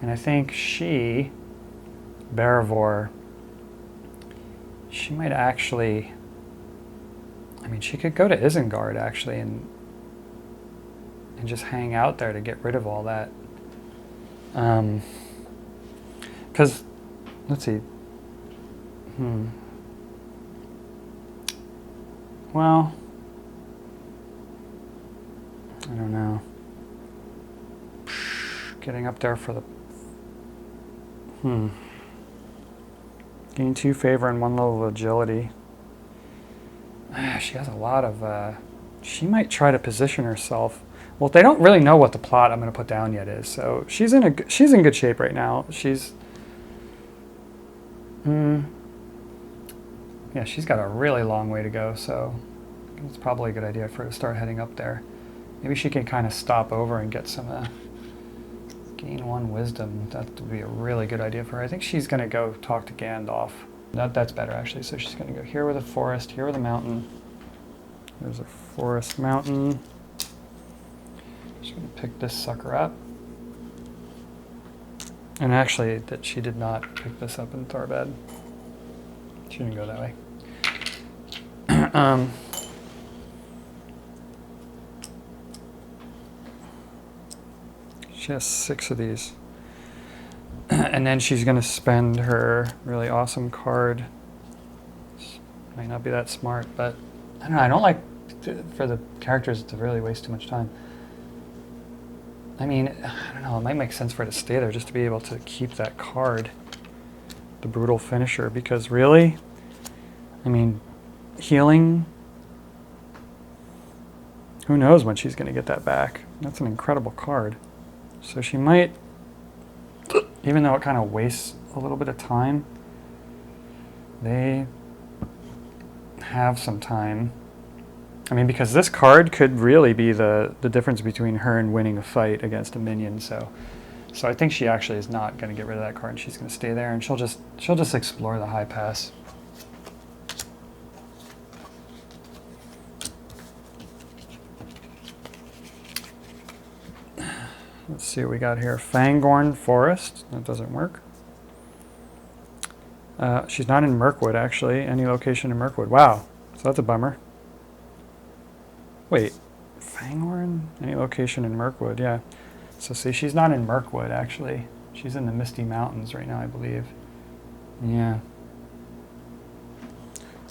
And I think she, Barivore, she might actually, I mean, she could go to Isengard actually and just hang out there to get rid of all that. Because, let's see. Well, I don't know. Getting up there for the... Gain 2 favor and 1 level of agility. She has a lot of... she might try to position herself. Well, they don't really know what the plot I'm going to put down yet is, so she's in good shape right now. She's... yeah, she's got a really long way to go, so it's probably a good idea for her to start heading up there. Maybe she can kind of stop over and get some... gain 1 wisdom. That would be a really good idea for her. I think she's going to go talk to Gandalf. That's better, actually. So she's going to go here with a forest, here with a mountain. There's a forest mountain. She's going to pick this sucker up. And actually, that she did not pick this up in Tharbad. She didn't go that way. She has 6 of these. And then she's going to spend her really awesome card. Might not be that smart, but I don't know. I don't like for the characters to really waste too much time. I mean, I don't know. It might make sense for her to stay there just to be able to keep that card, the Brutal Finisher, because really, I mean, healing, who knows when she's going to get that back. That's an incredible card. So she might, even though it kind of wastes a little bit of time, they have some time. I mean, because this card could really be the difference between her and winning a fight against a minion. So I think she actually is not going to get rid of that card. She's going to stay there, and she'll just explore the high pass. Let's see what we got here. Fangorn Forest. That doesn't work. She's not in Mirkwood, actually. Any location in Mirkwood. Wow. So that's a bummer. Wait. Fangorn? Any location in Mirkwood, yeah. So see, she's not in Mirkwood, actually. She's in the Misty Mountains right now, I believe. Yeah.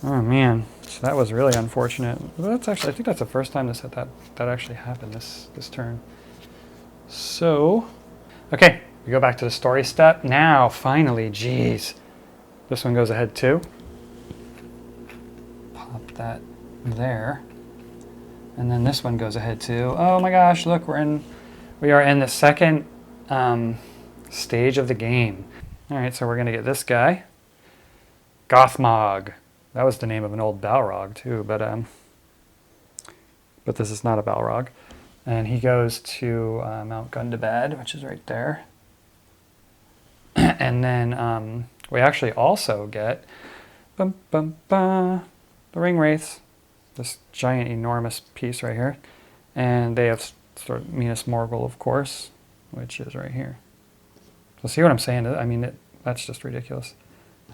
Oh, man. So that was really unfortunate. Well, that's actually, I think that's the first time that actually happened this turn. So, okay, we go back to the story step. Now, finally, geez. This one goes ahead too. Pop that there. And then this one goes ahead too. Oh my gosh, look, we are in the second stage of the game. All right, so we're gonna get this guy. Gothmog. That was the name of an old Balrog too, but this is not a Balrog. And he goes to Mount Gundabad, which is right there. And then we actually also get the Ring Wraiths, this giant, enormous piece right here. And they have sort of Minas Morgul, of course, which is right here. So see what I'm saying? I mean, that's just ridiculous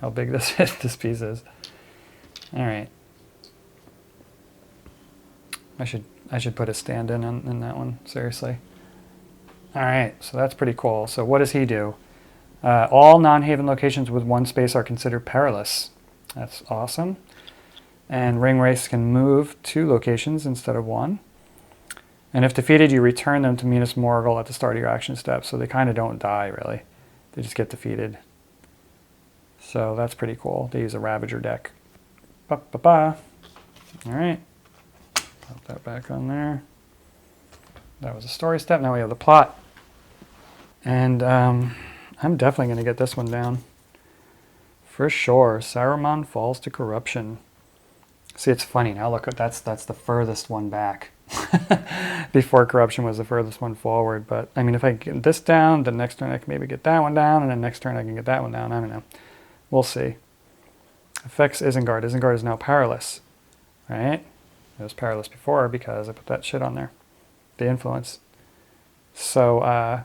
how big this piece is. All right. I should put a stand in that one, seriously. All right, so that's pretty cool. So what does he do? All non-haven locations with 1 space are considered perilous. That's awesome. And Ring Wraiths can move 2 locations instead of 1. And if defeated, you return them to Minas Morgul at the start of your action step. So they kind of don't die, really. They just get defeated. So that's pretty cool. They use a Ravager deck. All right. Put that back on there. That was a story step. Now we have the plot. And I'm definitely going to get this one down. For sure. Saruman falls to corruption. See, it's funny. Now look, that's the furthest one back. Before corruption was the furthest one forward. But, I mean, if I get this down, the next turn I can maybe get that one down, and then next turn I can get that one down. I don't know. We'll see. Affects Isengard. Isengard is now powerless. Right? It was powerless before because I put that shit on there. The influence. So,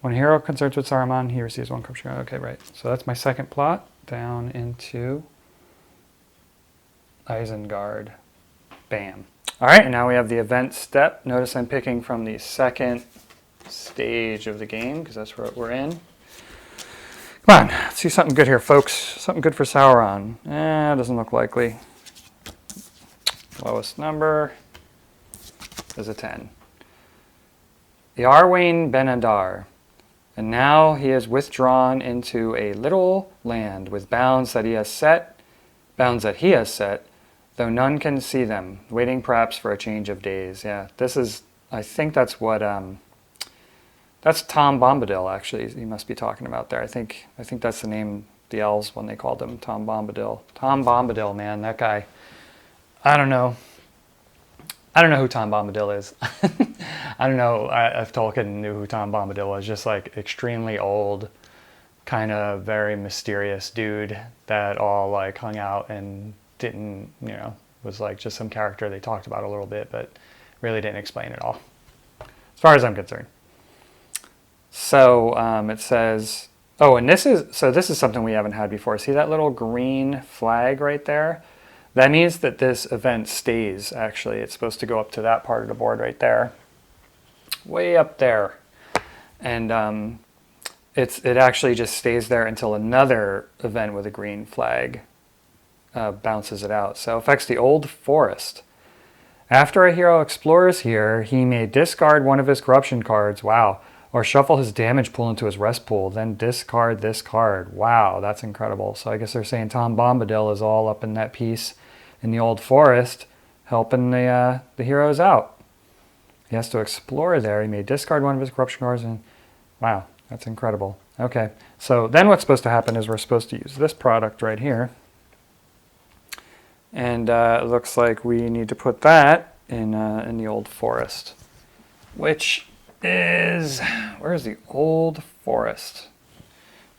When a hero concerts with Saruman, he receives 1 corruption card. Okay, right. So that's my second plot down into Isengard. Bam. All right, and now we have the event step. Notice I'm picking from the second stage of the game because that's what we're in. Come on, let's see something good here, folks. Something good for Sauron. Doesn't look likely. Lowest number is a 10. The Arwain Benadar. And now he is withdrawn into a little land with bounds that he has set, though none can see them, waiting perhaps for a change of days. Yeah, this is, I think that's what, that's Tom Bombadil, actually, he must be talking about there. I think that's the name, the elves, when they called him Tom Bombadil. Tom Bombadil, man, that guy, I don't know who Tom Bombadil is. I don't know if Tolkien knew who Tom Bombadil was, just like extremely old, kind of very mysterious dude that all like hung out and didn't, was like just some character they talked about a little bit, but really didn't explain it all, as far as I'm concerned. So it says, oh, and this is something we haven't had before. See that little green flag right there? That means that this event stays, actually. It's supposed to go up to that part of the board right there. Way up there. And it actually just stays there until another event with a green flag bounces it out. So it affects the Old Forest. After a hero explores here, he may discard one of his corruption cards. Wow. Or shuffle his damage pool into his rest pool, then discard this card. Wow, that's incredible. So I guess they're saying Tom Bombadil is all up in that piece in the Old Forest, helping the heroes out. He has to explore there. He may discard one of his corruption cards, and wow, that's incredible. Okay, so then what's supposed to happen is we're supposed to use this product right here. And it looks like we need to put that in the Old Forest, which is, where's the Old Forest?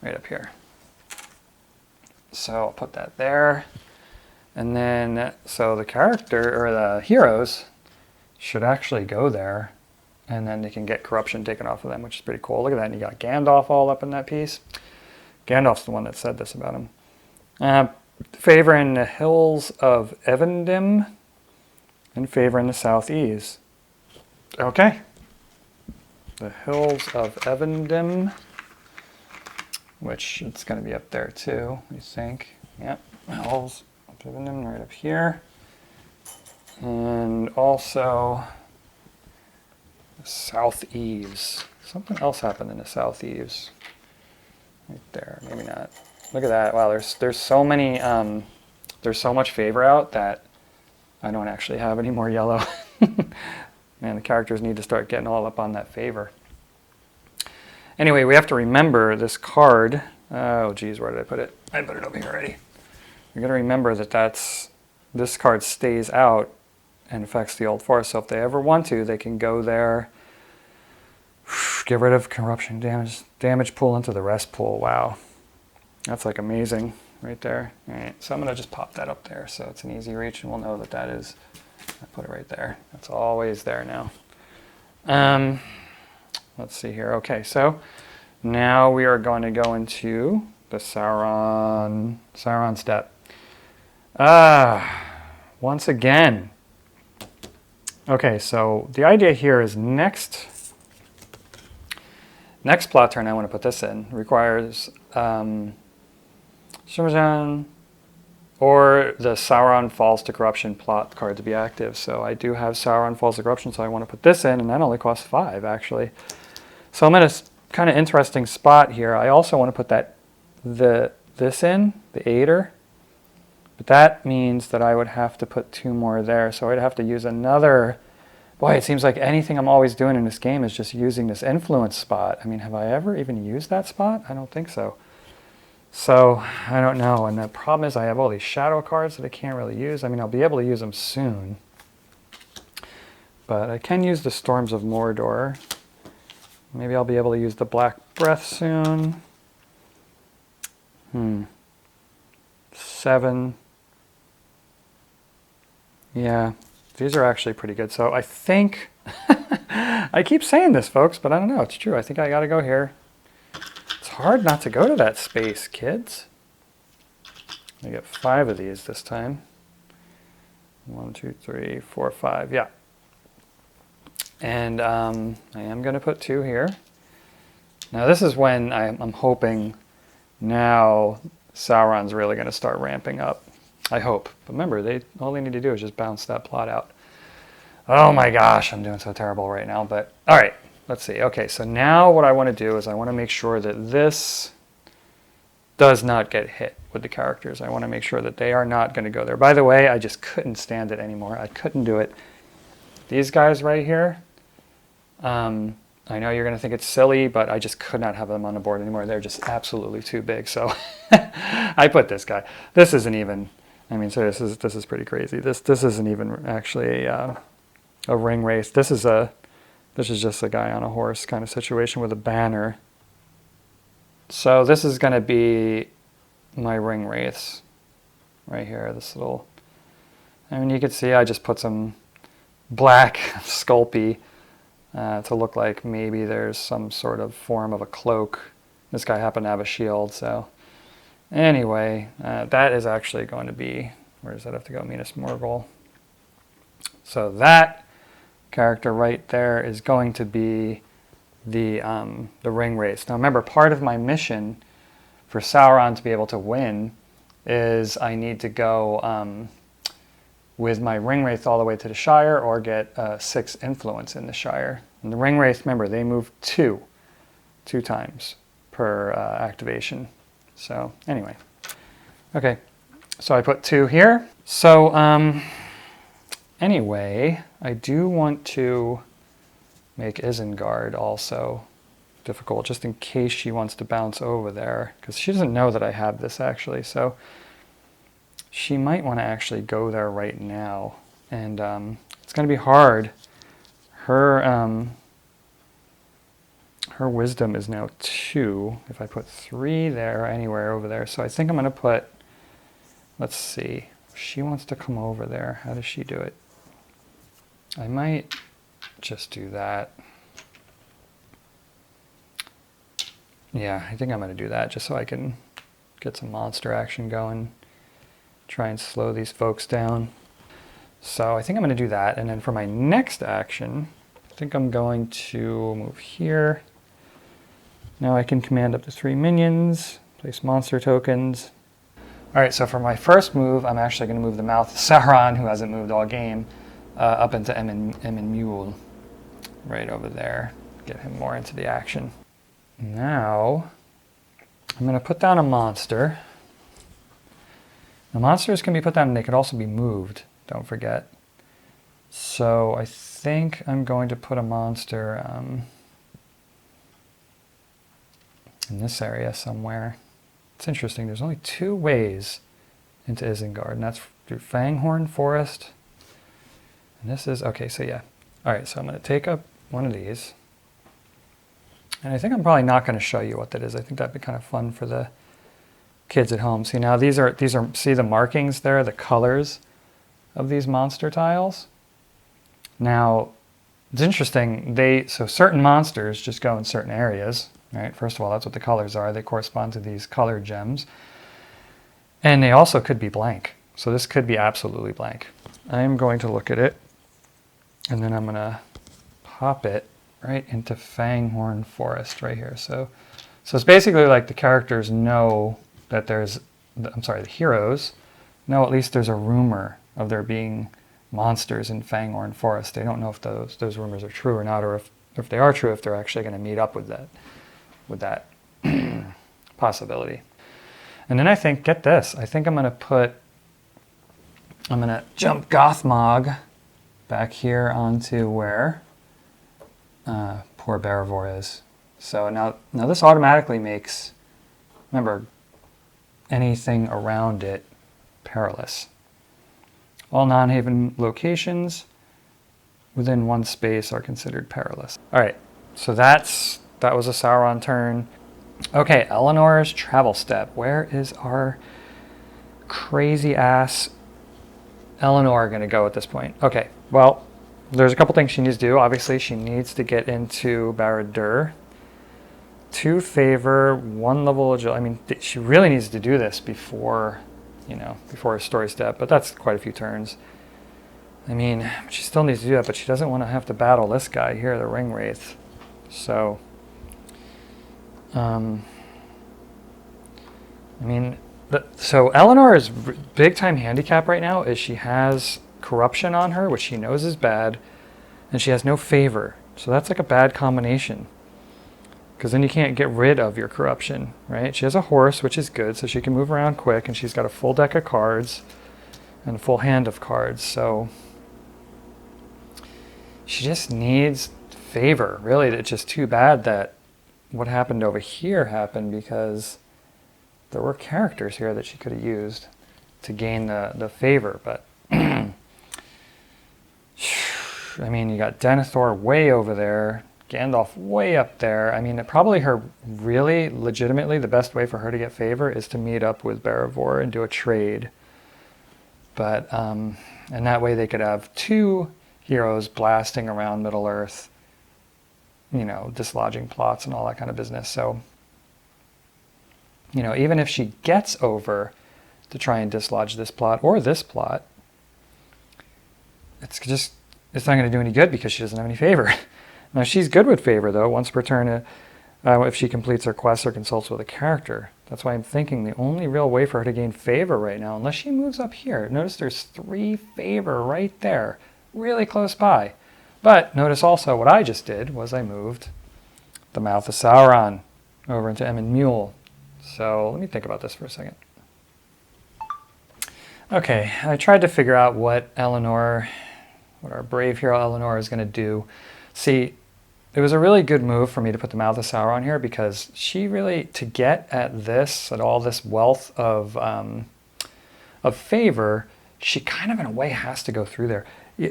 Right up here. So I'll put that there. And then, so the character, or the heroes, should actually go there. And then they can get corruption taken off of them, which is pretty cool. Look at that, and you got Gandalf all up in that piece. Gandalf's the one that said this about him. Favor in the hills of Evendim, and favor in the southeast. Okay. The hills of Evendim, which it's going to be up there too, we think. Yep, hills of Evendim right up here. And also the south eaves. Something else happened in the south eaves. Right there, maybe not. Look at that. Wow, there's so many, there's so much favor out that I don't actually have any more yellow. Man, the characters need to start getting all up on that favor. Anyway, we have to remember this card. Oh, geez, where did I put it? I put it over here already. You're going to remember that this card stays out and affects the Old Forest. So if they ever want to, they can go there, get rid of corruption damage pool into the rest pool. Wow. That's like amazing right there. All right, so I'm going to just pop that up there so it's an easy reach and we'll know that that is. I put it right there. That's always there now. Let's see here. Okay, so now we are going to go into the Sauron step. Once again. Okay, so the idea here is next plot turn I want to put this in requires or the Sauron Falls to Corruption plot card to be active. So I do have Sauron Falls to Corruption, so I want to put this in, and that only costs 5, actually. So I'm in a kind of interesting spot here. I also want to put this in, the Aider, but that means that I would have to put 2 more there. So I'd have to use another. Boy, it seems like anything I'm always doing in this game is just using this influence spot. I mean, have I ever even used that spot? I don't think so. So, I don't know, and the problem is I have all these shadow cards that I can't really use. I mean, I'll be able to use them soon. But I can use the Storms of Mordor. Maybe I'll be able to use the Black Breath soon. 7. Yeah, these are actually pretty good. So I think, I keep saying this, folks, but I don't know, it's true. I think I gotta go here. hard not to go to that space, kids. I get 5 of these this time. 1, 2, 3, 4, 5. Yeah. And I am going to put 2 here. Now this is when I'm hoping now Sauron's really going to start ramping up. I hope. But remember, all they need to do is just bounce that plot out. Oh my gosh, I'm doing so terrible right now. But all right, let's see. Okay, so now what I want to do is I want to make sure that this does not get hit with the characters. I want to make sure that they are not going to go there. By the way, I just couldn't stand it anymore. I couldn't do it. These guys right here, I know you're going to think it's silly, but I just could not have them on the board anymore. They're just absolutely too big. So I put this guy. This isn't even, I mean, so this is pretty crazy. This isn't even actually a ring race. This is just a guy on a horse kind of situation with a banner. So this is going to be my ring wraiths right here. This little, I mean, you can see I just put some black Sculpey to look like maybe there's some sort of form of a cloak. This guy happened to have a shield, so anyway, that is actually going to be, where does that have to go? Minas Morgul. So that character right there is going to be the ring race. Now remember, part of my mission for Sauron to be able to win is I need to go with my ring wraith all the way to the Shire or get 6 influence in the Shire. And the ring wraith, remember, they move 2 times per activation. So anyway, okay, so I put 2 here. So anyway, I do want to make Isengard also difficult, just in case she wants to bounce over there, because she doesn't know that I have this actually. So she might want to actually go there right now, and it's going to be hard. Her wisdom is now 2. If I put 3 there, anywhere over there, so I think I'm going to put. Let's see. If she wants to come over there, how does she do it? I might just do that. Yeah, I think I'm going to do that just so I can get some monster action going. Try and slow these folks down. So I think I'm going to do that. And then for my next action, I think I'm going to move here. Now I can command up to 3 minions, place monster tokens. All right, so for my first move, I'm actually going to move the Mouth of Sauron, who hasn't moved all game, up into Emyn Muil, right over there. Get him more into the action. Now, I'm going to put down a monster. The monsters can be put down and they can also be moved, don't forget. So I think I'm going to put a monster in this area somewhere. It's interesting, there's only 2 ways into Isengard, and that's through Fanghorn Forest. And this is, okay, so yeah. All right, so I'm going to take up one of these. And I think I'm probably not going to show you what that is. I think that'd be kind of fun for the kids at home. See, now these are see the markings there, the colors of these monster tiles. Now, it's interesting, so certain monsters just go in certain areas, right? First of all, that's what the colors are. They correspond to these colored gems. And they also could be blank. So this could be absolutely blank. I'm going to look at it, and then I'm going to pop it right into Fanghorn Forest right here. So it's basically like the characters know that the heroes know at least there's a rumor of there being monsters in Fanghorn Forest. They don't know if those rumors are true or not, or if they are true, if they're actually going to meet up with that possibility. And then I think, get this, I think I'm going to jump Gothmog back here onto where poor Barivor is. So now this automatically makes, remember, anything around it perilous. All non-haven locations within 1 space are considered perilous. All right, so that was a Sauron turn. Okay, Eleanor's travel step. Where is our crazy ass Eleanor going to go at this point? Okay, well, there's a couple things she needs to do. Obviously, she needs to get into Barad-dûr. 2 favor, 1 level agility. I mean, she really needs to do this before, before her story step, but that's quite a few turns. I mean, she still needs to do that, but she doesn't want to have to battle this guy here, the Ring Wraith. So, I mean, so Eleanor's big time handicap right now is she has corruption on her, which she knows is bad, and she has no favor. So that's like a bad combination, because then you can't get rid of your corruption, right? She has a horse, which is good, so she can move around quick, and she's got a full deck of cards and a full hand of cards. So she just needs favor. Really, it's just too bad that what happened over here happened, because there were characters here that she could have used to gain the favor. But I mean, you got Denethor way over there, Gandalf way up there. I mean, probably really legitimately the best way for her to get favor is to meet up with Barivor and do a trade. But and that way they could have 2 heroes blasting around Middle Earth, dislodging plots and all that kind of business. So, even if she gets over to try and dislodge this plot or this plot, it's not going to do any good because she doesn't have any favor. Now, she's good with favor, though, once per turn, if she completes her quest or consults with a character. That's why I'm thinking the only real way for her to gain favor right now, unless she moves up here. Notice there's 3 favor right there, really close by. But notice also what I just did was I moved the Mouth of Sauron over into Emyn Muil. So let me think about this for a second. Okay, I tried to figure out what our brave hero Eleanor is going to do. See, it was a really good move for me to put the Mouth of Sauron here, because she really, to get at all this wealth of favor, she kind of in a way has to go through there.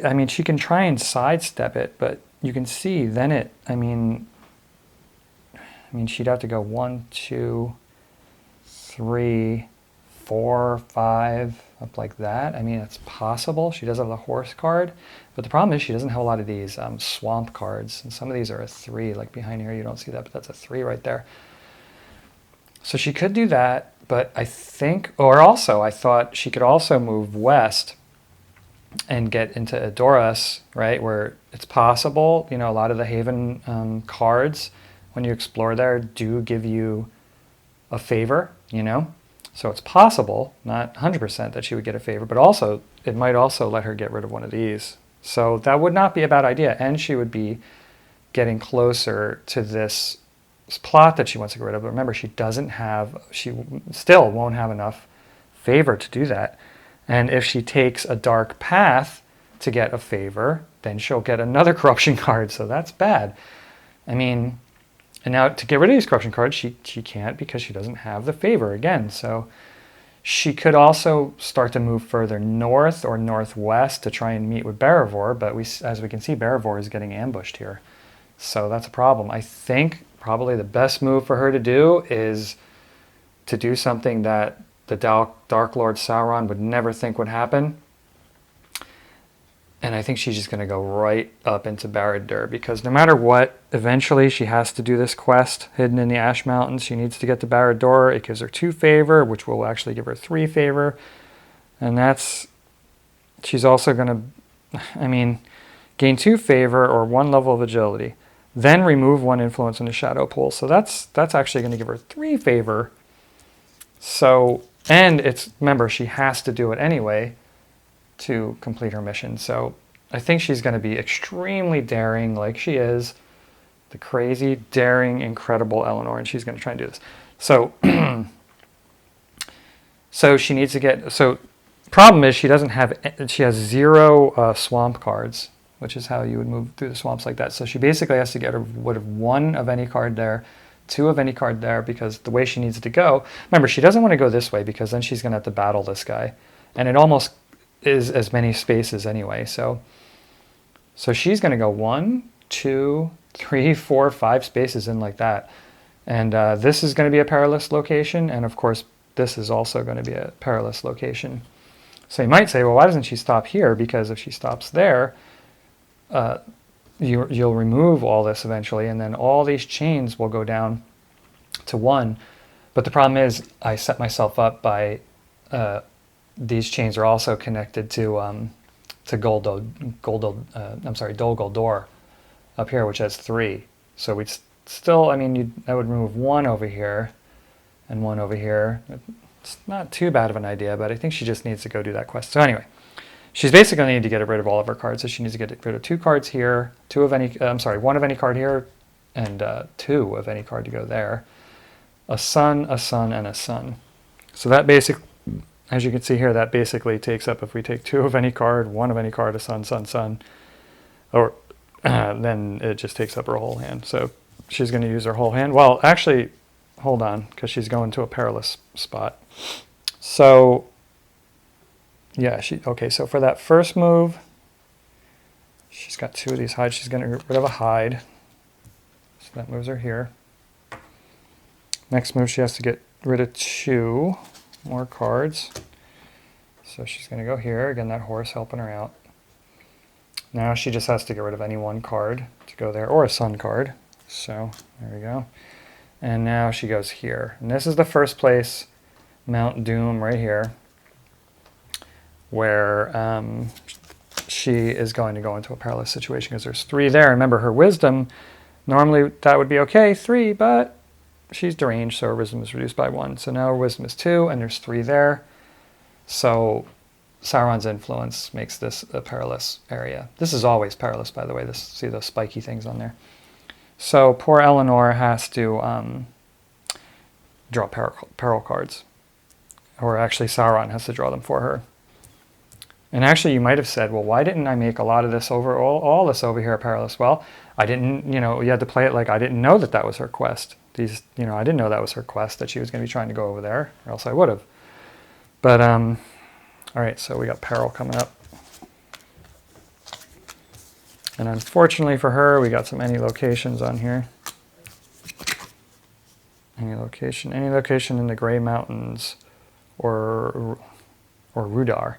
I mean, she can try and sidestep it, but you can see then I mean, she'd have to go 1, 2, 3, 4, 5, up like that. I mean, it's possible. She does have the horse card, but the problem is she doesn't have a lot of these swamp cards, and some of these are a 3, like behind here you don't see that, but that's a 3 right there. So she could do that, but I thought she could also move west and get into Edoras, right, where it's possible, a lot of the Haven cards, when you explore there, do give you a favor, So it's possible, not 100% that she would get a favor, but also, it might also let her get rid of one of these. So that would not be a bad idea, and she would be getting closer to this plot that she wants to get rid of. But remember, she still won't have enough favor to do that. And if she takes a dark path to get a favor, then she'll get another corruption card, so that's bad. I mean, and now to get rid of these corruption cards, she can't, because she doesn't have the favor again. So she could also start to move further north or northwest to try and meet with Barivor, but as we can see, Barivor is getting ambushed here. So that's a problem. I think probably the best move for her to do is to do something that the Dark Lord Sauron would never think would happen. And I think she's just going to go right up into Barad-dûr, because no matter what, eventually she has to do this quest hidden in the Ash Mountains. She needs to get to Barad-dûr. It gives her 2 favor, which will actually give her 3 favor. And she's also going to, gain 2 favor or 1 level of agility. Then remove 1 influence in the shadow pool. So that's actually going to give her 3 favor. So, and remember, she has to do it anyway to complete her mission. So I think she's going to be extremely daring, like she is, the crazy, daring, incredible Eleanor, and she's going to try and do this. So, so she needs to get, problem is she has 0 swamp cards, which is how you would move through the swamps like that. So she basically has to get rid of 1 of any card there, 2 of any card there, because the way she needs to go, remember, she doesn't want to go this way, because then she's going to have to battle this guy. And it almost is as many spaces anyway. So she's going to go 1, 2, 3, 4, 5 spaces in like that. And this is going to be a perilous location. And of course, this is also going to be a perilous location. So you might say, well, why doesn't she stop here? Because if she stops there, you'll remove all this eventually, and then all these chains will go down to 1. But the problem is I set myself up by these chains are also connected to Dol Gol Dor up here, which has 3. So we'd still, I mean, I would remove 1 over here and 1 over here. It's not too bad of an idea, but I think she just needs to go do that quest. So anyway, she's basically going to need to get rid of all of her cards. So she needs to get rid of 2 cards here, 1 of any card here, and 2 of any card to go there. A sun, and a sun. So that as you can see here, that basically takes up, if we take 2 of any card, 1 of any card, a sun, or then it just takes up her whole hand. So she's going to use her whole hand. Well, actually, hold on, because she's going to a perilous spot. So, yeah, okay, so for that first move, she's got 2 of these hides. She's going to get rid of a hide. So that moves her here. Next move, she has to get rid of 2 more cards. So she's going to go here. Again, that horse helping her out. Now she just has to get rid of any 1 card to go there, or a sun card. So there we go. And now she goes here. And this is the first place, Mount Doom right here, where she is going to go into a perilous situation because there's 3 there. Remember, her wisdom, normally that would be okay, 3, but she's deranged, so her wisdom is reduced by 1. So now her wisdom is 2, and there's 3 there. So Sauron's influence makes this a perilous area. This is always perilous, by the way. See those spiky things on there. So poor Eleanor has to draw peril cards. Or actually, Sauron has to draw them for her. And actually, you might have said, well, why didn't I make a lot of this over, all this over here perilous? Well, I didn't, you had to play it like I didn't know that was her quest. I didn't know that was her quest, that she was going to be trying to go over there, or else I would have. But, all right, so we got peril coming up. And unfortunately for her, we got some any locations on here. Any location in the Grey Mountains or Rudar.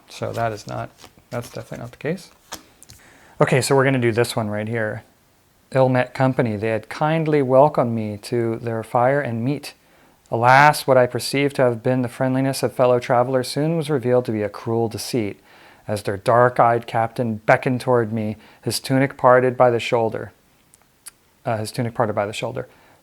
So that's definitely not the case. Okay, so we're going to do this one right here. Ill-met company, they had kindly welcomed me to their fire and meat. Alas, what I perceived to have been the friendliness of fellow travelers soon was revealed to be a cruel deceit, as their dark-eyed captain beckoned toward me, his tunic parted by the shoulder.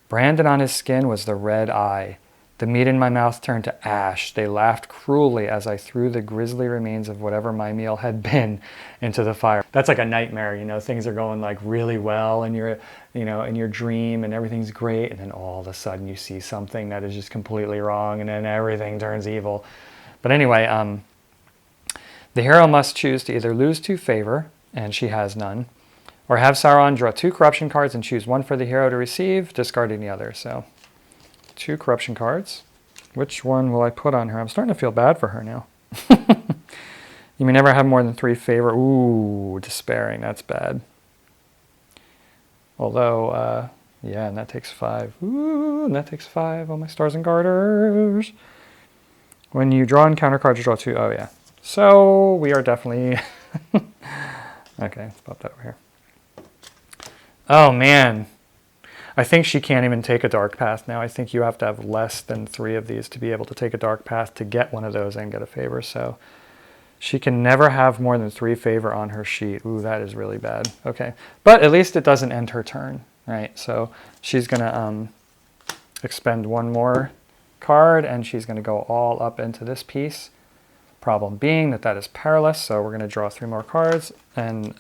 Branded on his skin was the red eye. The meat in my mouth turned to ash. They laughed cruelly as I threw the grisly remains of whatever my meal had been into the fire. That's like a nightmare, things are going like really well in your dream and everything's great, and then all of a sudden you see something that is just completely wrong and then everything turns evil. But anyway, the hero must choose to either lose 2 favor, and she has none, or have Sauron draw 2 corruption cards and choose 1 for the hero to receive, discarding the other. So 2 corruption cards. Which one will I put on her? I'm starting to feel bad for her now. You may never have more than 3 favor. Ooh, despairing. That's bad. Although, yeah, and that takes 5. Ooh, and that takes 5 on my stars and garters. When you draw encounter cards, you draw 2. Oh, yeah. So we are definitely... Okay, let's pop that over here. Oh, man. I think she can't even take a dark path now. I think you have to have less than 3 of these to be able to take a dark path to get one of those and get a favor. So she can never have more than 3 favor on her sheet. Ooh, that is really bad. Okay, but at least it doesn't end her turn, right? So she's going to expend 1 more card, and she's going to go all up into this piece. Problem being that is perilous, so we're going to draw 3 more cards, and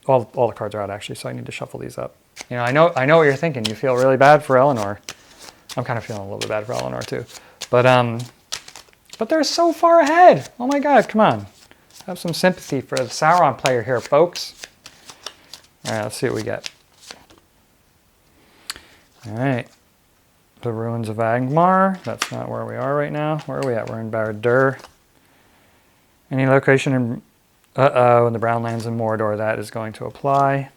all the cards are out actually, so I need to shuffle these up. I know what you're thinking. You feel really bad for Eleanor. I'm kind of feeling a little bit bad for Eleanor too. But they're so far ahead. Oh my God, come on. Have some sympathy for the Sauron player here, folks. All right, let's see what we get. All right. The Ruins of Angmar. That's not where we are right now. Where are we at? We're in Barad-dûr. Any location in... in the Brownlands in Mordor, that is going to apply.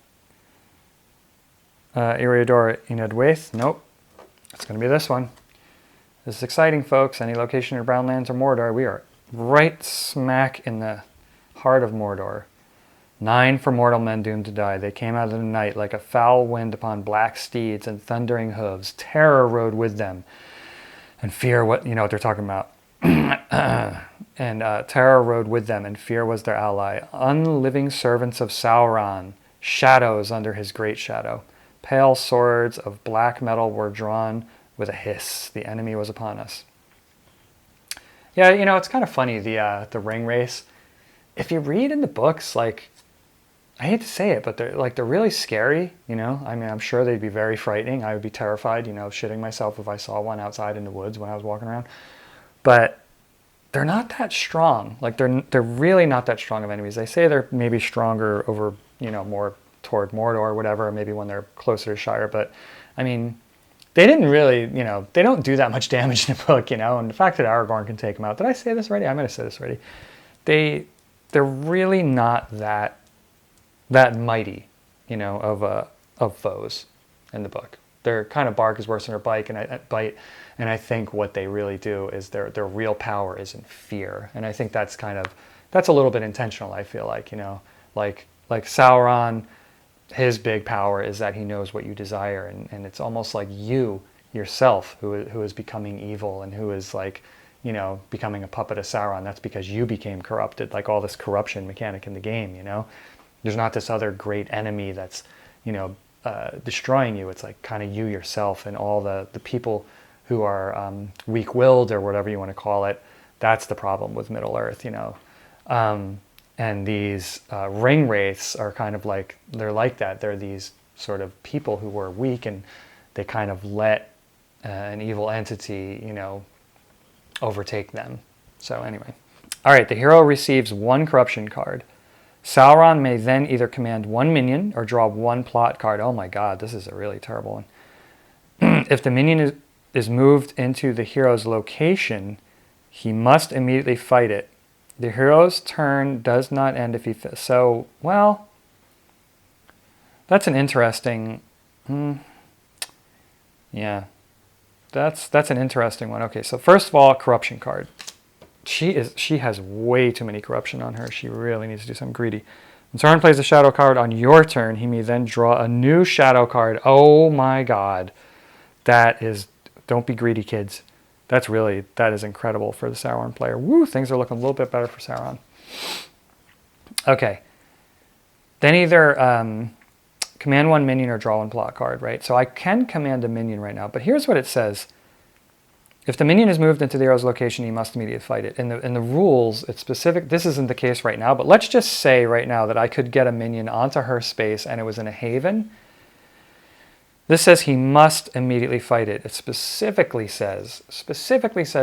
Eriador Inadwaith, nope. It's going to be this one. This is exciting, folks. Any location in Brownlands or Mordor, we are right smack in the heart of Mordor. 9 for mortal men doomed to die. They came out of the night like a foul wind upon black steeds and thundering hooves. Terror rode with them. And fear, what you know what they're talking about. And terror rode with them, and fear was their ally. Unliving servants of Sauron, shadows under his great shadow. Pale swords of black metal were drawn with a hiss. The enemy was upon us. Yeah, you know, it's kind of funny, the ring race. If you read in the books, like, I hate to say it, but they're really scary, you know? I mean, I'm sure they'd be very frightening. I would be terrified, you know, shitting myself if I saw one outside in the woods when I was walking around. But they're not that strong. Like, they're really not that strong of enemies. They say they're maybe stronger over, you know, more toward Mordor or whatever, maybe when they're closer to Shire. But, I mean, they didn't really, you know, they don't do that much damage in the book, you know? And the fact that Aragorn can take them out. Did I say this already? I might have said this already. They're really not that mighty, you know, of foes in the book. Their kind of bark is worse than their bite, and I think what they really do is their real power is in fear, and I think that's a little bit intentional. I feel like, you know, like Sauron, his big power is that he knows what you desire, and it's almost like you yourself who is becoming evil and who is, like, you know, becoming a puppet of Sauron. That's because you became corrupted, like all this corruption mechanic in the game, you know. There's not this other great enemy that's, you know, destroying you. It's like kind of you yourself and all the people who are weak-willed or whatever you want to call it. That's the problem with Middle Earth, you know. And these ring wraiths are kind of like, they're like that. They're these sort of people who were weak, and they kind of let an evil entity, you know, overtake them. So anyway. All right, the hero receives 1 corruption card. Sauron may then either command 1 minion or draw 1 plot card. Oh my god, this is a really terrible one. If the minion is moved into the hero's location, he must immediately fight it. The hero's turn does not end if he... So, well, that's an interesting... yeah, that's an interesting one. Okay, so first of all, corruption card. She has way too many corruption on her. She really needs to do something greedy. When Sauron plays a shadow card on your turn, he may then draw a new shadow card. Oh my god. That is... Don't be greedy, kids. That is incredible for the Sauron player. Woo, things are looking a little bit better for Sauron. Okay. Then either command 1 minion or draw 1 plot card, right? So I can command a minion right now, but here's what it says. If the minion is moved into the hero's location, you must immediately fight it. In the rules, it's specific. This isn't the case right now, but let's just say right now that I could get a minion onto her space and it was in a haven. This says he must immediately fight it. It specifically says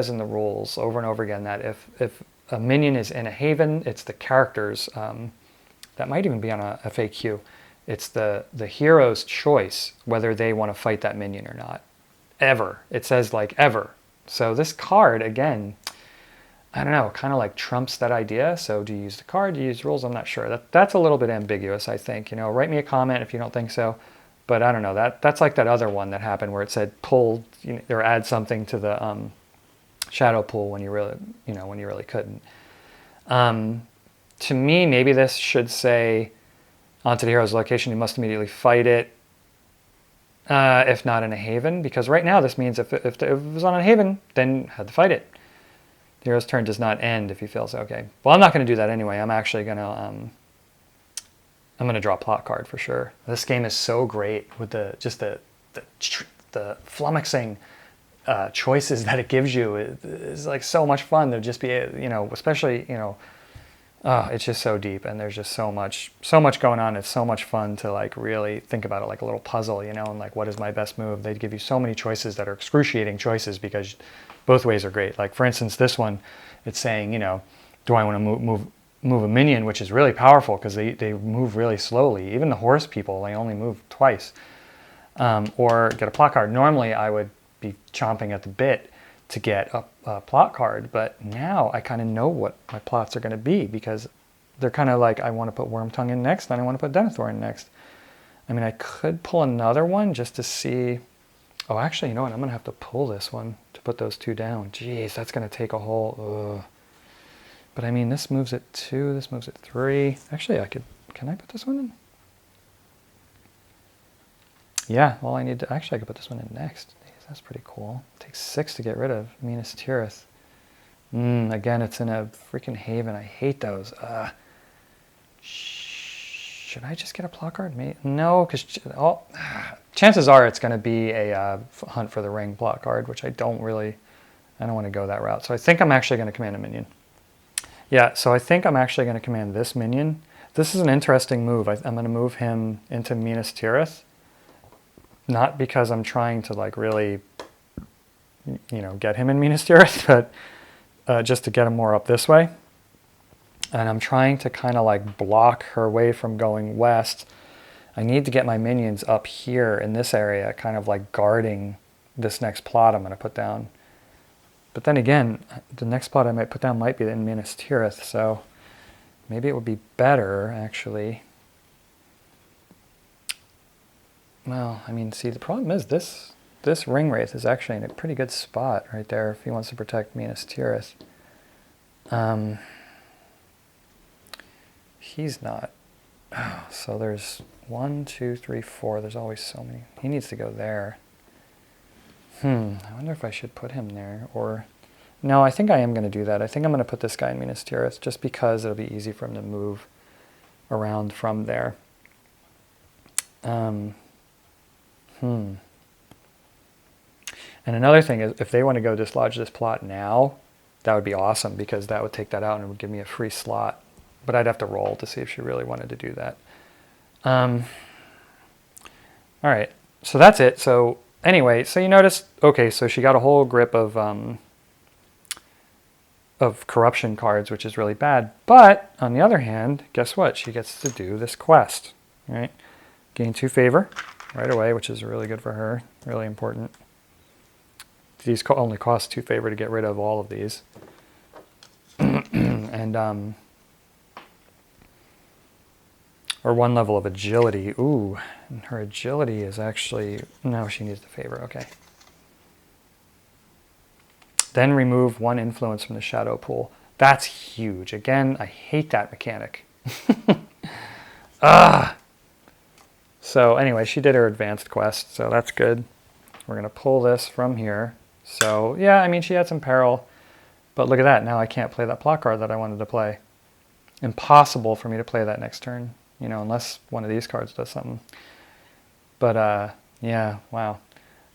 in the rules over and over again that if a minion is in a haven, it's the characters, that might even be on a FAQ. It's the hero's choice whether they want to fight that minion or not. Ever. It says like ever. So this card, again, I don't know, kind of like trumps that idea. So do you use the card? Do you use rules? I'm not sure. That's a little bit ambiguous, I think. You know, write me a comment if you don't think so. But I don't know. That's like that other one that happened where it said pull, you know, or add something to the shadow pool when you really couldn't. To me, maybe this should say onto the hero's location, you must immediately fight it. If not in a haven, because right now this means if it was on a haven, then had to fight it. The hero's turn does not end if he fails. Okay. Well, I'm not going to do that anyway. I'm actually going to I'm going to draw a plot card for sure. This game is so great with the flummoxing choices that it gives you. It's like so much fun to just be, you know, especially, you know, it's just so deep, and there's just so much going on. It's so much fun to like really think about it like a little puzzle, you know, and like, what is my best move? They give you so many choices that are excruciating choices because both ways are great. Like for instance, this one, it's saying, you know, do I want to move a minion, which is really powerful because they move really slowly. Even the horse people, they only move twice. Or get a plot card. Normally I would be chomping at the bit to get a plot card, but now I kind of know what my plots are going to be because they're kind of like, I want to put Wormtongue in next, then I want to put Denethor in next. I mean, I could pull another one just to see. Oh, actually, you know what? I'm going to have to pull this one to put those 2 down. Jeez, that's going to take a whole... But I mean, this moves at 2, this moves at 3. Actually, I could Can I put this one in? Yeah, well, I need to, actually I could put this one in next. That's pretty cool. It takes 6 to get rid of Minas Tirith. Again, it's in a freaking haven. I hate those. Should I just get a plot card? No, because chances are it's going to be a Hunt for the Ring plot card, which I don't want to go that route. So I think I'm actually going to command a minion. Yeah, so I think I'm actually going to command this minion. This is an interesting move. I'm going to move him into Minas Tirith. Not because I'm trying to like really, get him in Minas Tirith, but just to get him more up this way. And I'm trying to kind of like block her way from going west. I need to get my minions up here in this area, kind of like guarding this next plot I'm going to put down. But then again, the next plot I might put down might be in Minas Tirith, so maybe it would be better, actually. Well, I mean, see, the problem is this Ring Wraith is actually in a pretty good spot right there if he wants to protect Minas Tirith. He's not. Oh, so there's 1, 2, 3, 4. There's always so many. He needs to go there. I wonder if I should put him there or... No, I think I am going to do that. I think I'm going to put this guy in Minas Tirith just because it'll be easy for him to move around from there. And another thing is, if they want to go dislodge this plot now, that would be awesome because that would take that out and it would give me a free slot. But I'd have to roll to see if she really wanted to do that. All right, so that's it. So anyway, so you notice, okay, so she got a whole grip of corruption cards, which is really bad. But on the other hand, guess what? She gets to do this quest, right? Gain 2 favor right away, which is really good for her, really important. These only cost 2 favor to get rid of all of these. And or 1 level of agility. Ooh, and her agility is actually... No, she needs the favor. Okay. Then remove 1 influence from the shadow pool. That's huge. Again, I hate that mechanic. So anyway, she did her advanced quest, so that's good. We're going to pull this from here. So yeah, I mean, she had some peril. But look at that. Now I can't play that plot card that I wanted to play. Impossible for me to play that next turn. Unless one of these cards does something. But, yeah, wow.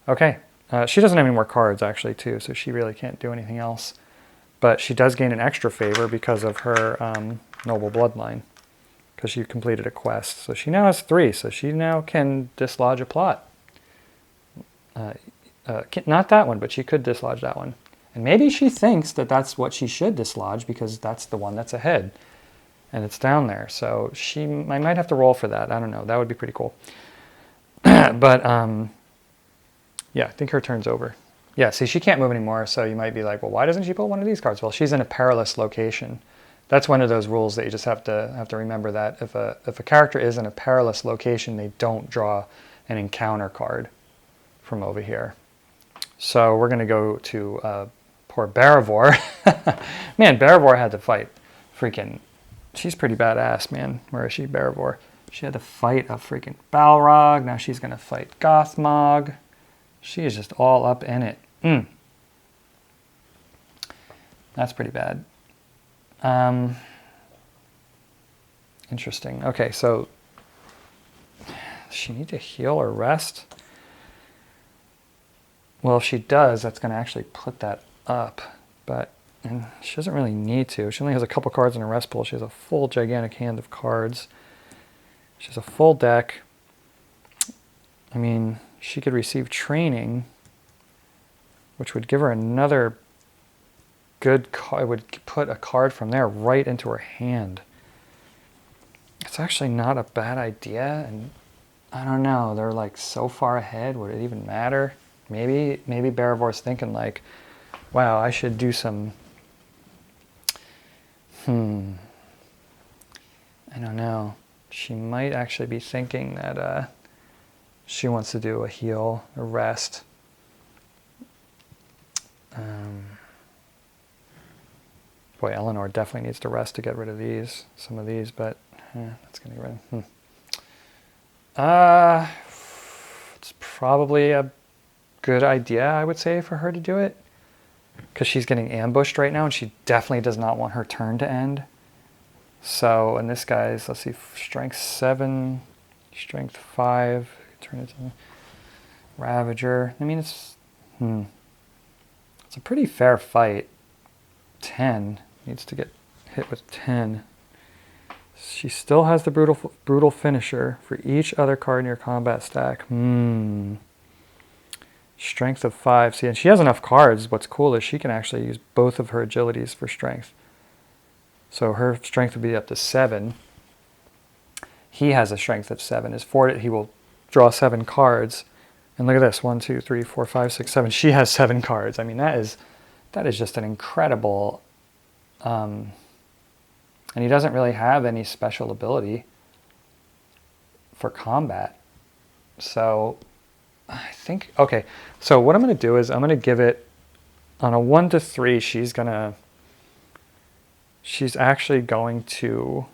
Okay. She doesn't have any more cards, actually, too, so she really can't do anything else. But she does gain an extra favor because of her noble bloodline, because she completed a quest. So she now has 3, so she now can dislodge a plot. Not that one, but she could dislodge that one. And maybe she thinks that that's what she should dislodge because that's the one that's ahead. And it's down there, so I might have to roll for that. I don't know. That would be pretty cool. But, yeah, I think her turn's over. Yeah, see, she can't move anymore, so you might be like, well, why doesn't she pull one of these cards? Well, she's in a perilous location. That's one of those rules that you just have to remember, that if a character is in a perilous location, they don't draw an encounter card from over here. So we're going to go to poor Barivor. Man, Barivor had to fight freaking... She's pretty badass, man. Where is she, Barivor? She had to fight a freaking Balrog. Now she's going to fight Gothmog. She is just all up in it. That's pretty bad. Interesting. Okay, so does she need to heal or rest? Well, if she does, that's going to actually put that up. But and she doesn't really need to. She only has a couple cards in her rest pool. She has a full gigantic hand of cards. She has a full deck. I mean, she could receive training, which would give her another good card. It would put a card from there right into her hand. It's actually not a bad idea, and I don't know. They're like so far ahead. Would it even matter? Maybe Barivor's thinking like, wow, I should do some... I don't know. She might actually be thinking that she wants to do a heal, a rest. Boy, Eleanor definitely needs to rest to get rid of some of these, but That's going to get rid of. It's probably a good idea, I would say, for her to do it. Because she's getting ambushed right now, and she definitely does not want her turn to end. So, and this guy's, let's see, strength 7, strength 5, turn it to Ravager. I mean, it's a pretty fair fight. 10 needs to get hit with 10. She still has the brutal finisher for each other card in your combat stack. Strength of 5. See, and she has enough cards. What's cool is she can actually use both of her agilities for strength. So her strength would be up to 7. He has a strength of 7. He will draw 7 cards. And look at this. 1, 2, 3, 4, 5, 6, 7. She has 7 cards. I mean, that is just an incredible... and he doesn't really have any special ability for combat. So I think... Okay, so what I'm going to do is I'm going to give it... On a 1 to 3, she's actually going to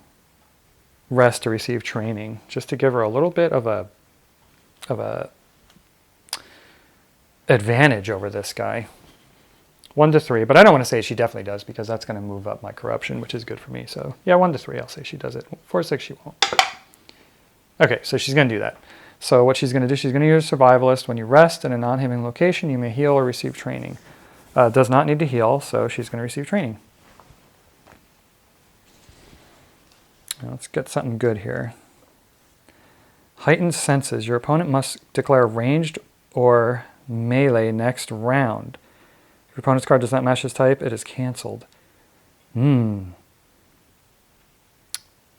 rest to receive training, just to give her a little bit of a advantage over this guy. 1 to 3, but I don't want to say she definitely does, because that's going to move up my corruption, which is good for me. So yeah, 1 to 3, I'll say she does it. 4 to 6, she won't. Okay, so she's going to do that. So what she's going to do, she's going to use Survivalist. When you rest in a non-healing location, you may heal or receive training. Does not need to heal, so she's going to receive training. Now let's get something good here. Heightened senses. Your opponent must declare ranged or melee next round. If your opponent's card does not match his type, it is canceled.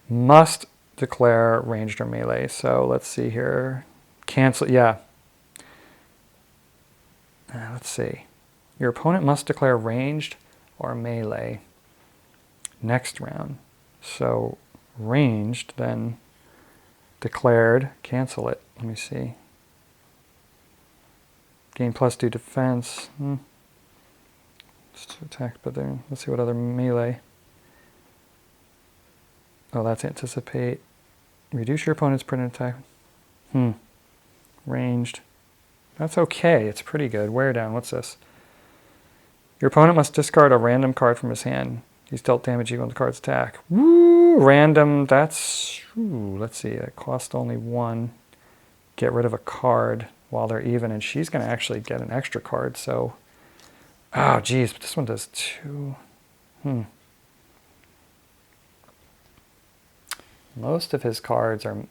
Must declare ranged or melee. So let's see here. Cancel, yeah. Let's see. Your opponent must declare ranged or melee next round. So ranged, then declared, cancel it. Let me see. Gain +2 defense. Just to attack, but then let's see what other melee. Oh, that's anticipate. Reduce your opponent's printed attack. Ranged. That's okay. It's pretty good. Wear down. What's this? Your opponent must discard a random card from his hand. He's dealt damage equal to the card's attack. Woo! Random. That's... Ooh, let's see. That cost only 1. Get rid of a card while they're even. And she's going to actually get an extra card. So... Oh, geez. But this one does 2. Most of his cards are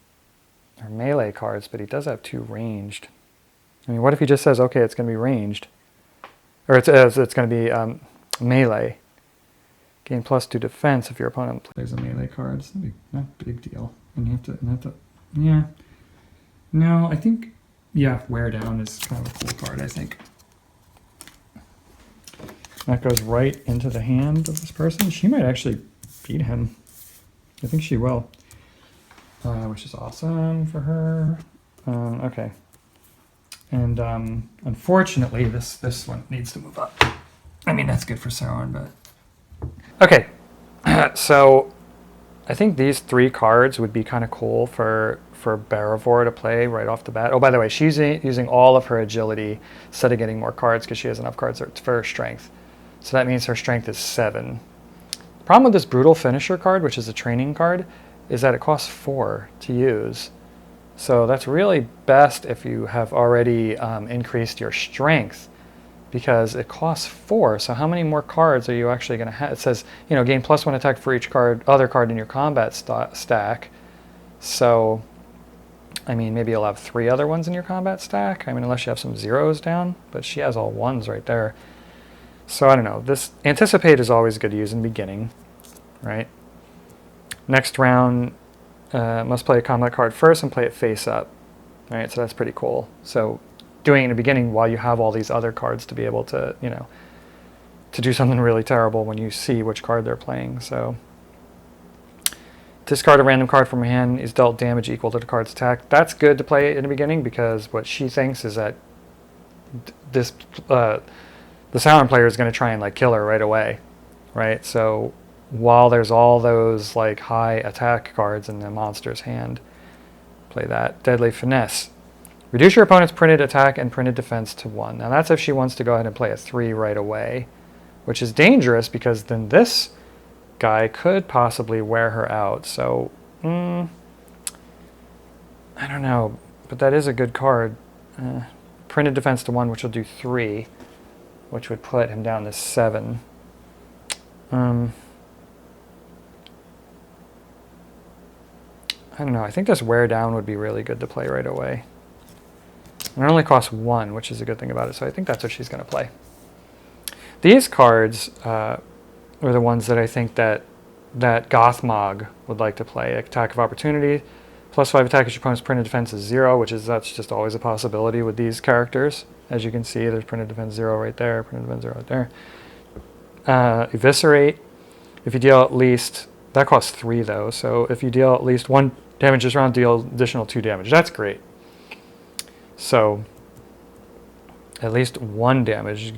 melee cards, but he does have 2 ranged. I mean, what if he just says, okay, it's going to be ranged? Or it's going to be melee. Gain +2 defense if your opponent plays a melee card. It's not a big deal. And you have to, yeah. No, I think, yeah, wear down is kind of a cool card, I think. That goes right into the hand of this person. She might actually beat him. I think she will. Which is awesome for her. Okay. And unfortunately, this one needs to move up. I mean, that's good for Sauron, but... Okay. So I think these 3 cards would be kind of cool for Barivore to play right off the bat. Oh, by the way, she's using all of her agility instead of getting more cards because she has enough cards for her strength. So that means her strength is 7. The problem with this Brutal Finisher card, which is a training card, is that it costs 4 to use. So that's really best if you have already increased your strength, because it costs 4. So how many more cards are you actually going to have? It says, you know, gain +1 attack for each other card in your combat stack. So, I mean, maybe you'll have 3 other ones in your combat stack. I mean, unless you have some zeros down, but she has all 1s right there. So I don't know. This Anticipate is always good to use in the beginning, right? Next round, must play a combat card first and play it face up. All right, so that's pretty cool. So doing it in the beginning while you have all these other cards to be able to, you know, to do something really terrible when you see which card they're playing. So discard a random card from your hand is dealt damage equal to the card's attack. That's good to play in the beginning because what she thinks is that the Sauron player is going to try and like kill her right away, right? So while there's all those like high attack cards in the monster's hand. Play that. Deadly Finesse. Reduce your opponent's printed attack and printed defense to 1. Now that's if she wants to go ahead and play a 3 right away, which is dangerous because then this guy could possibly wear her out. So, I don't know, but that is a good card. Printed defense to 1, which will do 3, which would put him down to 7. I don't know. I think this wear down would be really good to play right away. And it only costs 1, which is a good thing about it. So I think that's what she's going to play. These cards are the ones that I think that Gothmog would like to play. Attack of Opportunity. +5 attack as your opponent's printed defense is 0, that's just always a possibility with these characters. As you can see, there's printed defense 0 right there, printed defense 0 right there. Eviscerate. If you deal at least, that costs 3 though, so if you deal at least 1 damage this round, deal additional 2 damage. That's great. So, at least 1 damage.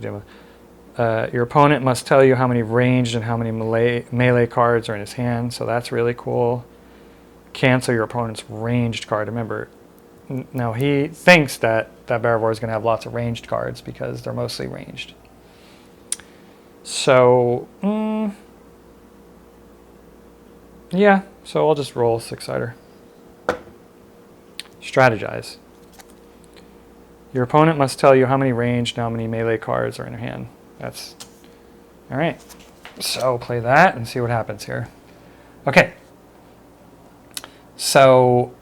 Your opponent must tell you how many ranged and how many melee cards are in his hand, so that's really cool. Cancel your opponent's ranged card. Remember, now he thinks that Barivore is going to have lots of ranged cards because they're mostly ranged. So, yeah, so I'll just roll a 6-sider. Strategize. Your opponent must tell you how many ranged and how many melee cards are in your hand. That's all right. So play that and see what happens here. Okay. So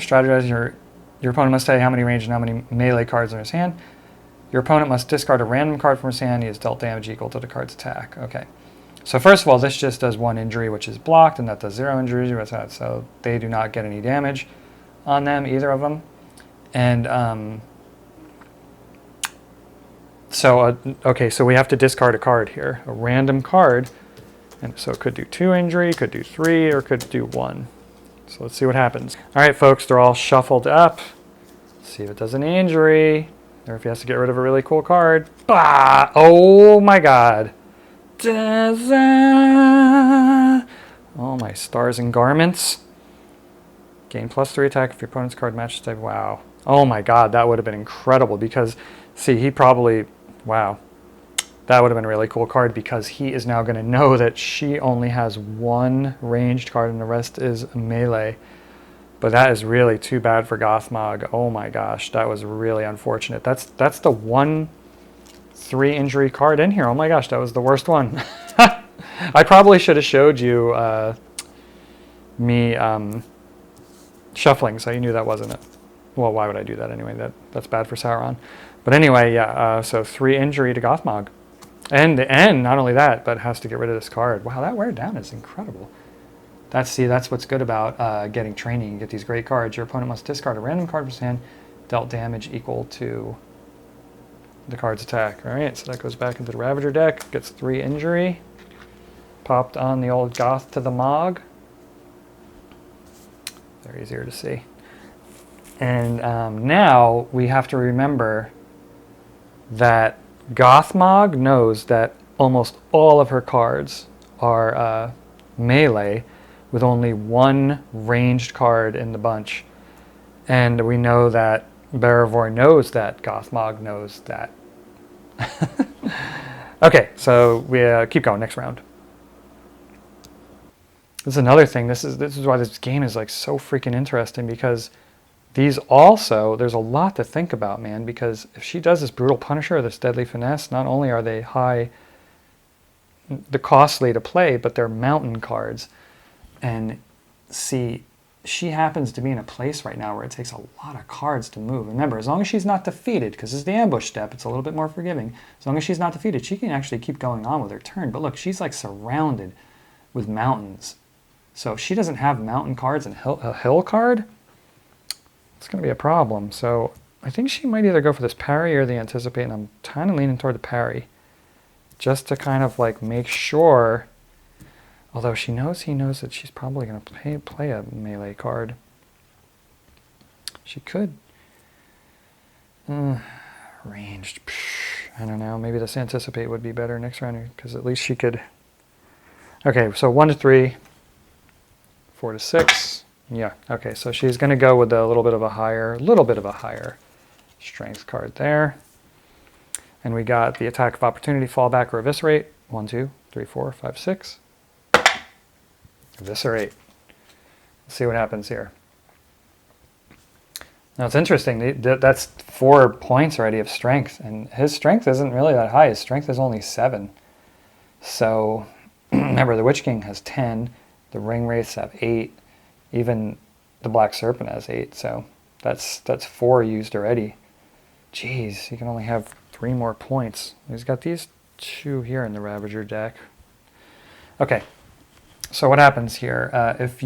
strategize. Your opponent must tell you how many ranged and how many melee cards are in his hand. Your opponent must discard a random card from his hand. He is dealt damage equal to the card's attack. Okay. So first of all, this just does 1 injury, which is blocked, and that does 0 injury. So they do not get any damage on them, either of them. And okay, so we have to discard a card here, a random card. And so it could do 2 injury, could do 3, or could do 1. So let's see what happens. All right, folks, they're all shuffled up. See if it does any injury, or if he has to get rid of a really cool card. Bah! Oh my God. Oh, my stars and garments. Gain +3 attack if your opponent's card matches type. Wow. Oh my God, that would have been incredible because, see, he probably, wow. That would have been a really cool card because he is now going to know that she only has 1 ranged card and the rest is melee. But that is really too bad for Gothmog. Oh my gosh, that was really unfortunate. That's the 1 3 injury card in here. Oh my gosh, that was the worst one. I probably should have showed you me shuffling so you knew that wasn't it. Well, why would I do that anyway? That's bad for Sauron. But anyway, yeah, so 3 injury to Gothmog. And not only that, but has to get rid of this card. Wow, that wear down is incredible. That's what's good about getting training. You get these great cards. Your opponent must discard a random card from his hand, dealt damage equal to the card's attack. All right, so that goes back into the Ravager deck. Gets 3 injury. Popped on the old Goth to the Mog. They're easier to see. And now we have to remember that Gothmog knows that almost all of her cards are melee with only 1 ranged card in the bunch. And we know that Barivore knows that Gothmog knows that. Okay, so we keep going, next round. This is another thing. This is why this game is like so freaking interesting because these also, there's a lot to think about, man, because if she does this Brutal Punisher or this Deadly Finesse, not only are they they're costly to play, but they're mountain cards. And see, she happens to be in a place right now where it takes a lot of cards to move. Remember, as long as she's not defeated, because this is the ambush step, it's a little bit more forgiving. As long as she's not defeated, she can actually keep going on with her turn. But look, she's like surrounded with mountains. So if she doesn't have mountain cards and a hill card, it's going to be a problem. So I think she might either go for this parry or the anticipate, and I'm kind of leaning toward the parry. Just to kind of like make sure, although he knows that she's probably going to play a melee card. She could. Ranged. I don't know. Maybe this anticipate would be better next round because at least she could. Okay, so 1 to 3, 4 to 6. Yeah. Okay, so she's going to go with a little bit of a higher strength card there. And we got the attack of opportunity, fallback, or eviscerate. 1, 2, 3, 4, 5, 6. Eviscerate. Let's see what happens here. Now it's interesting. That's 4 points already of strength, and his strength isn't really that high. His strength is only 7. So remember, the Witch King has 10. The Ring Wraiths have 8. Even the Black Serpent has 8. So that's 4 used already. Jeez, he can only have 3 more points. He's got these 2 here in the Ravager deck. Okay, so what happens here? If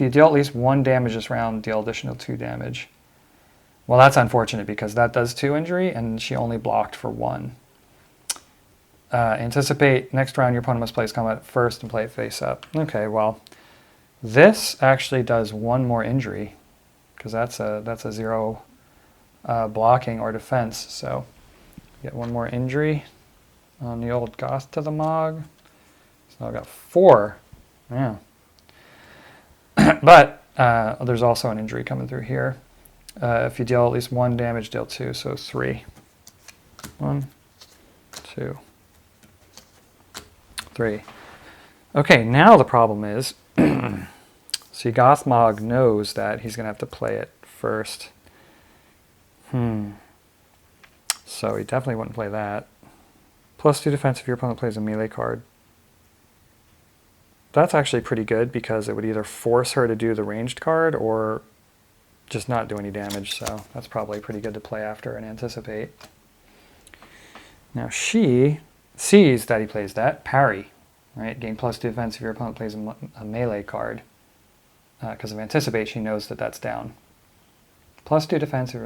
you deal at least 1 damage this round, deal additional 2 damage. Well, that's unfortunate because that does 2 injury, and she only blocked for 1. Anticipate, next round your opponent must place combat first and play it face up. Okay, well, this actually does 1 more injury because that's a 0 blocking or defense. So get 1 more injury on the old Goth to the Mog. So now I've got 4. Yeah. But there's also an injury coming through here. If you deal at least 1 damage, deal 2, so 3. 1, 2, 3. Okay, now the problem is, see, Gothmog knows that he's going to have to play it first. So he definitely wouldn't play that. +2 defense if your opponent plays a melee card. That's actually pretty good because it would either force her to do the ranged card or just not do any damage. So that's probably pretty good to play after and anticipate. Now she sees that he plays that. Parry, right? Gain +2 defense if your opponent plays a melee card. Because of anticipate, she knows that that's down. +2 defense.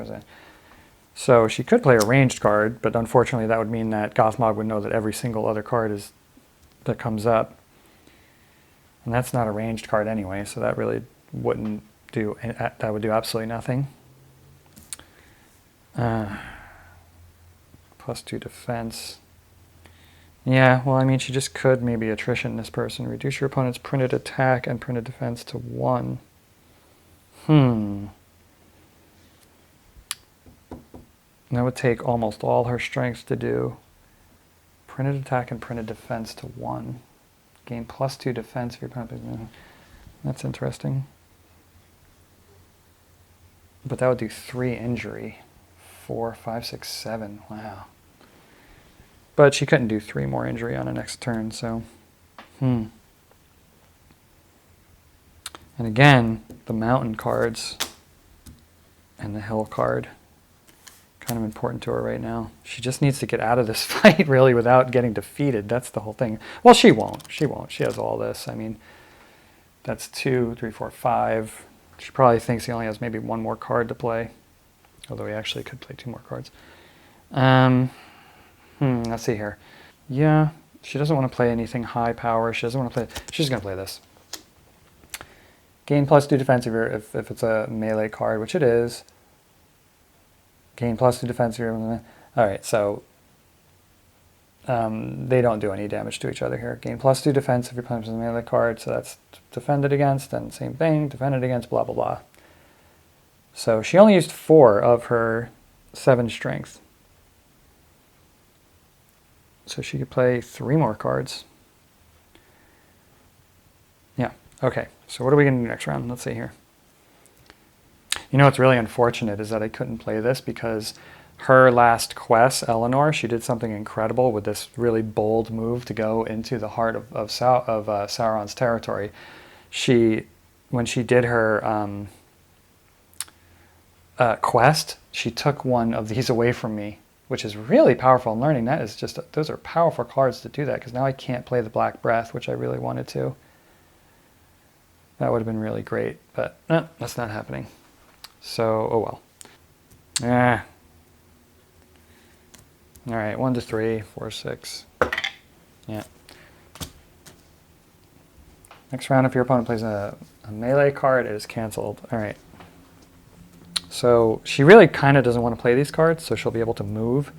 So she could play a ranged card, but unfortunately that would mean that Gothmog would know that every single other card that comes up. And that's not a ranged card anyway, so that really wouldn't do, that would do absolutely nothing. +2 defense. Yeah, well, I mean, she just could maybe attrition this person. Reduce your opponent's printed attack and printed defense to 1. That would take almost all her strengths to do. Printed attack and printed defense to 1. Gain +2 defense if your opponent. That's interesting. But that would do 3 injury. 4, 5, 6, 7. Wow. But she couldn't do 3 more injury on the next turn, so. And again, the mountain cards and the hill card. Kind of important to her right now. She just needs to get out of this fight, really, without getting defeated. That's the whole thing. Well, she won't. She won't. She has all this. I mean, that's 2, 3, 4, 5. She probably thinks he only has maybe 1 more card to play. Although he actually could play 2 more cards. Let's see here. Yeah, she doesn't want to play anything high power. She doesn't want to play. She's going to play this. Gain +2 defense if it's a melee card, which it is. Gain +2 defense. All right, so they don't do any damage to each other here. Gain +2 defense if your opponent has a melee card, so that's defended against, and same thing, defended against, blah, blah, blah. So she only used 4 of her 7 strength. So she could play 3 more cards. Yeah, okay. So what are we going to do next round? Let's see here. You know what's really unfortunate is that I couldn't play this because her last quest, Eleanor, she did something incredible with this really bold move to go into the heart of Sauron's territory. When she did her quest, she took one of these away from me, which is really powerful. And learning that is just, those are powerful cards to do that, because now I can't play the Black Breath, which I really wanted to. That would have been really great, but that's not happening. So, oh well. All right, 1 to 3, 4, 6. Yeah. Next round, if your opponent plays a melee card, it is canceled. All right. So she really kind of doesn't want to play these cards, so she'll be able to move.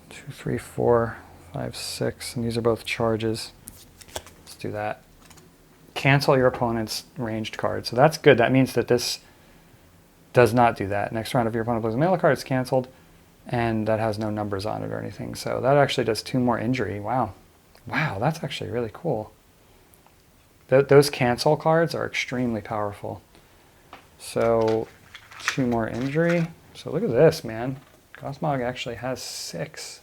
2, 3, 4, 5, 6, and these are both charges. Let's do that. Cancel your opponent's ranged card. So that's good. That means that this does not do that. Next round, if your opponent plays a melee card, it's canceled, and that has no numbers on it or anything. So that actually does 2 more injury. Wow. Wow, that's actually really cool. Those cancel cards are extremely powerful. So 2 more injury. So look at this, man. Cosmog actually has 6.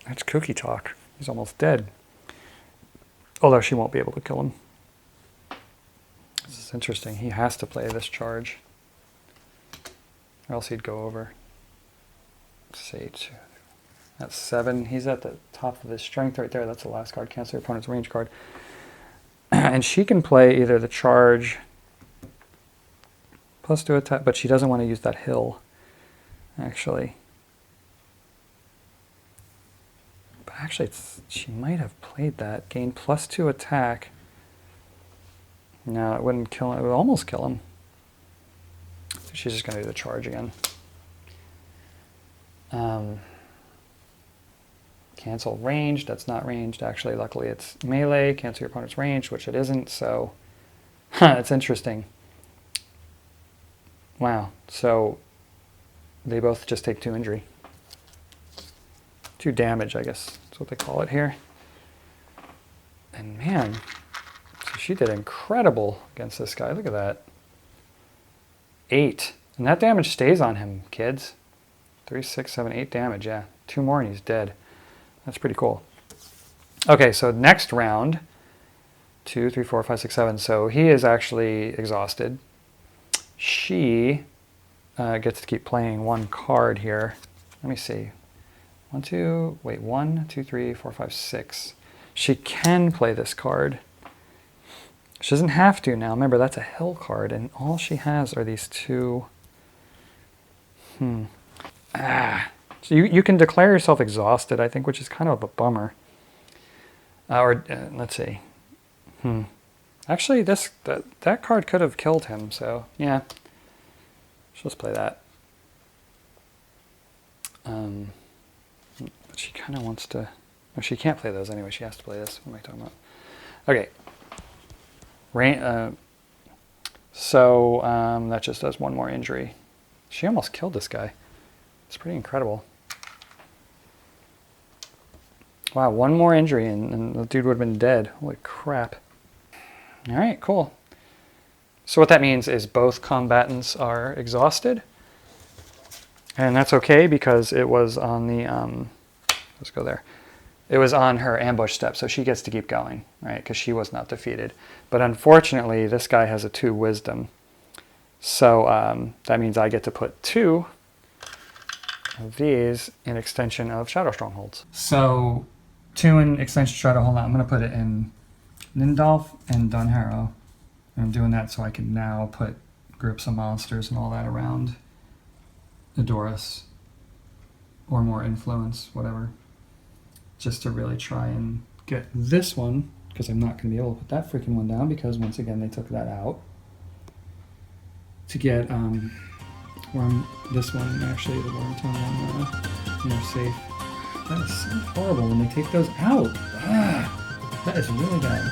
That's cookie talk. He's almost dead. Although she won't be able to kill him. This is interesting. He has to play this charge, or else he'd go over. Sage. That's 7. He's at the top of his strength right there. That's the last card. Cancel your opponent's range card. And she can play either the charge +2 attack, but she doesn't want to use that hill, actually. But actually, she might have played that. Gain +2 attack. No, it wouldn't kill him. It would almost kill him. So she's just going to do the charge again. Cancel ranged. That's not ranged. Actually, luckily it's melee. Cancel your opponent's range, which it isn't. So it's interesting. Wow. So they both just take 2 injury. 2 damage, I guess. That's what they call it here. And man, so she did incredible against this guy. Look at that. 8. And that damage stays on him, kids. 3, 6, 7, 8 damage. Yeah. 2 more and he's dead. That's pretty cool. Okay, so next round. 2, 3, 4, 5, 6, 7. So he is actually exhausted. She gets to keep playing 1 card here. Let me see. 1, 2, 3, 4, 5, 6. She can play this card. She doesn't have to now. Remember, that's a hill card, and all she has are these 2. So you can declare yourself exhausted, I think, which is kind of a bummer. Let's see. Actually, that card could have killed him, so yeah. She'll just play that. But she kind of wants to... Well, she can't play those anyway. She has to play this. What am I talking about? Okay. That just does 1 more injury. She almost killed this guy. It's pretty incredible. Wow, 1 more injury and the dude would have been dead. Holy crap. All right, cool. So what that means is both combatants are exhausted. And that's okay because it was on the... let's go there. It was on her ambush step, so she gets to keep going, right? Because she was not defeated. But unfortunately, this guy has a 2 wisdom. So that means I get to put 2 of these in extension of Shadow Strongholds. So 2 in extension Shadowhold. I'm going to put it in Nindalf and Dunharrow. And I'm doing that so I can now put groups of monsters and all that around Adoris. Or more influence, whatever. Just to really try and get this one, because I'm not going to be able to put that freaking one down because once again they took that out. To get this one, actually the Warrington one, safe. That is so horrible when they take those out. That is really bad.